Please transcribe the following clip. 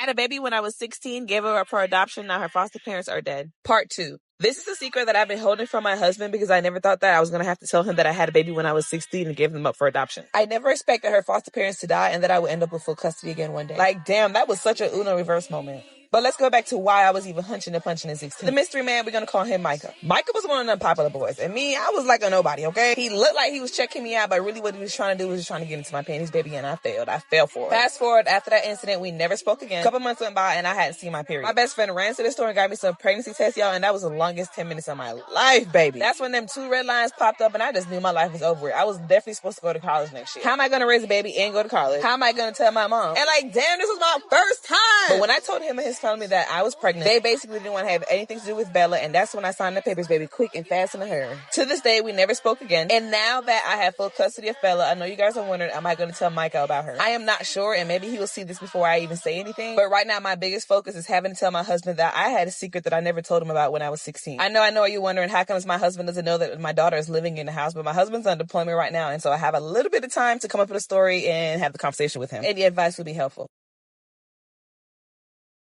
Had a baby when I was 16, gave her up for adoption. Now her foster parents are dead. Part 2. This is a secret that I've been holding from my husband because I never thought that I was going to have to tell him that I had a baby when I was 16 and gave them up for adoption. I never expected her foster parents to die and that I would end up with full custody again one day. Like, damn, that was such a Uno reverse moment. But let's go back to why I was even hunching and punching in 16. The mystery man, we're going to call him Micah. Micah was one of them popular boys. And me, I was like a nobody, okay? He looked like he was checking me out, but really what he was trying to do was just trying to get into my panties, baby, and I failed. I fell for it. Fast forward, after that incident, we never spoke again. A couple months went by and I hadn't seen my period. My best friend ran to the store and got me some pregnancy tests, y'all, and that was the longest 10 minutes of my life, baby. That's when them 2 red lines popped up and I just knew my life was over. I was definitely supposed to go to college next year. How am I going to raise a baby and go to college? How am I going to tell my mom? And like, damn, this was my first time. But when I told him and his family that I was pregnant, they basically didn't want to have anything to do with Bella, and that's when I signed the papers, baby, quick and fast on her. To this day, we never spoke again. And now that I have full custody of Bella, I know you guys are wondering, am I going to tell Micah about her? I am not sure, and maybe he will see this before I even say anything. But right now, my biggest focus is having to tell my husband that I had a secret that I never told him about when I was 16. I know you're wondering, how comes my husband doesn't know that my daughter is living in the house? But my husband's on deployment right now, and so I have a little bit of time to come up with a story and have the conversation with him. Any advice would be helpful.